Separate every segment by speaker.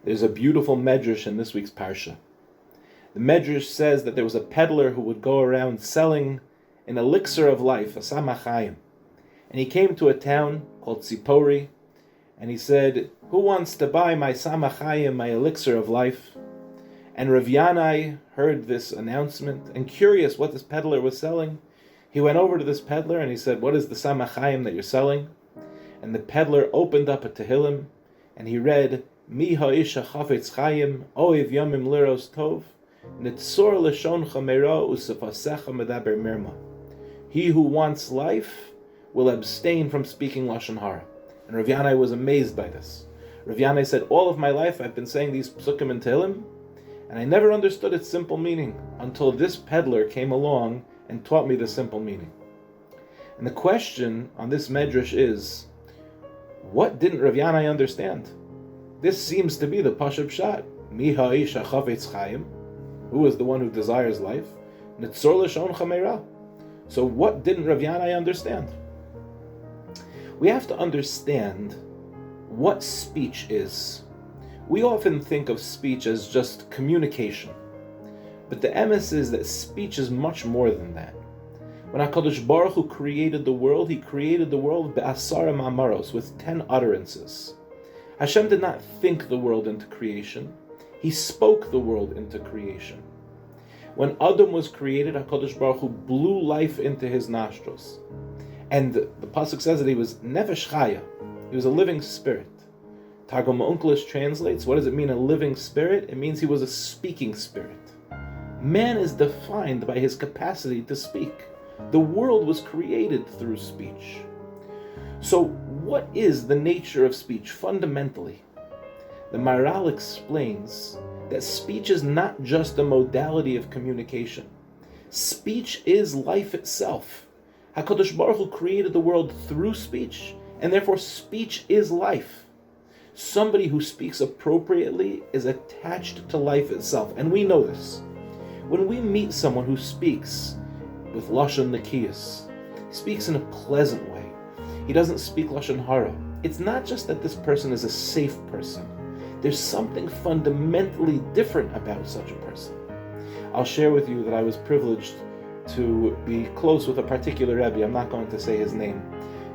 Speaker 1: There's a beautiful medrash in this week's parsha. The medrash says that there was a peddler who would go around selling an elixir of life, a samachayim. And he came to a town called Tzipori, and he said, "Who wants to buy my samachayim, my elixir of life?" And Rav Yanai heard this announcement, and curious what this peddler was selling, he went over to this peddler and he said, "What is the samachayim that you're selling?" And the peddler opened up a Tehillim, and he read, "Mi ha'ish hachafetz chayim, oiv yomim liros tov, nitzor leshoncha meira usefasecha medaber mirma." He who wants life will abstain from speaking lashon hara. And Rav Yanai was amazed by this. Rav Yanai said, "All of my life I've been saying these psukim and Tehillim, and I never understood its simple meaning until this peddler came along and taught me the simple meaning." And the question on this medrash is, what didn't Rav Yanai understand? This seems to be the Pashup Pshat. Mi ha'ish hachafetz chayim. Who is the one who desires life? Nitzor l'shoncha meira. So what didn't Rav Yanai understand? We have to understand what speech is. We often think of speech as just communication. But the emes is that speech is much more than that. When HaKadosh Baruch Hu created the world, He created the world be'asara ma'amaros, with 10 utterances. Hashem did not think the world into creation. He spoke the world into creation. When Adam was created, HaKadosh Baruch Hu blew life into his nostrils. And the pasuk says that he was nefesh chaya. He was a living spirit. Targum Onkelos translates, what does it mean, a living spirit? It means he was a speaking spirit. Man is defined by his capacity to speak. The world was created through speech. So what is the nature of speech fundamentally? The Maharal explains that speech is not just a modality of communication. Speech is life itself. HaKadosh Baruch Hu created the world through speech, and therefore speech is life. Somebody who speaks appropriately is attached to life itself, and we know this. When we meet someone who speaks with lashon nekiyos, speaks in a pleasant way, he doesn't speak lashon hara, it's not just that this person is a safe person. There's something fundamentally different about such a person. I'll share with you that I was privileged to be close with a particular Rabbi. I'm not going to say his name.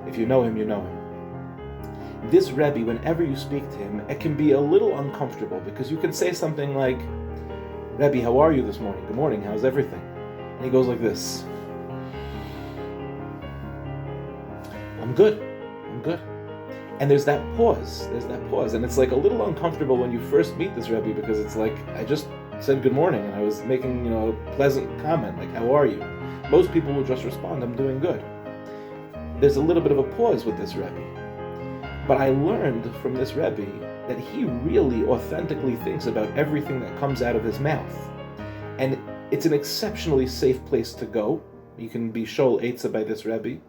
Speaker 1: If you know him, you know him. This Rabbi, whenever you speak to him, it can be a little uncomfortable because you can say something like, "Rabbi, how are you this morning? Good morning, how's everything?" And he goes like this, I'm good. And there's that pause, and it's like a little uncomfortable when you first meet this Rebbe, because it's like, I just said good morning, and I was making, a pleasant comment, like, how are you? Most people will just respond, I'm doing good. There's a little bit of a pause with this Rebbe. But I learned from this Rebbe that he really authentically thinks about everything that comes out of his mouth. And it's an exceptionally safe place to go. You can be shol eitzah by this Rebbe.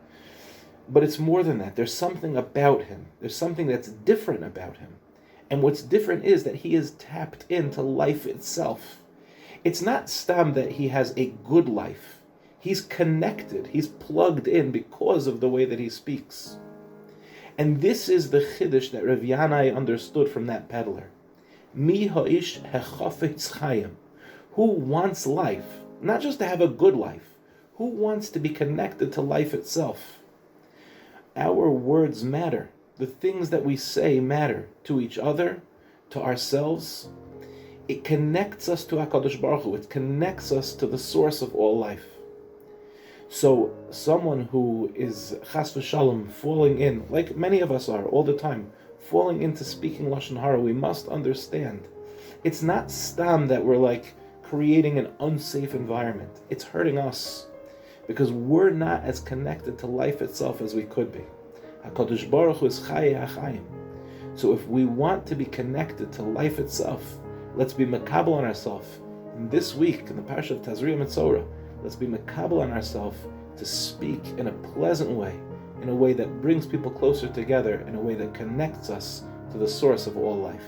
Speaker 1: But it's more than that. There's something about him. There's something that's different about him. And what's different is that he is tapped into life itself. It's not stam that he has a good life. He's connected. He's plugged in because of the way that he speaks. And this is the chiddush that Rav Yanai understood from that peddler. Mi ha'ish hechafetz chayim. Who wants life? Not just to have a good life. Who wants to be connected to life itself? Our words matter. The things that we say matter to each other, to ourselves. It connects us to HaKadosh Baruch Hu. It connects us to the source of all life. So someone who is chas v'shalom falling in, like many of us are all the time, falling into speaking lashon hara, we must understand it's not stam that we're like creating an unsafe environment. It's hurting us because we're not as connected to life itself as we could be. HaKadosh Baruch Hu is chayei hachayim. So if we want to be connected to life itself, let's be makabel on ourselves. And this week, in the parsha of Tazria Mitzorah, let's be makabel on ourselves to speak in a pleasant way, in a way that brings people closer together, in a way that connects us to the source of all life.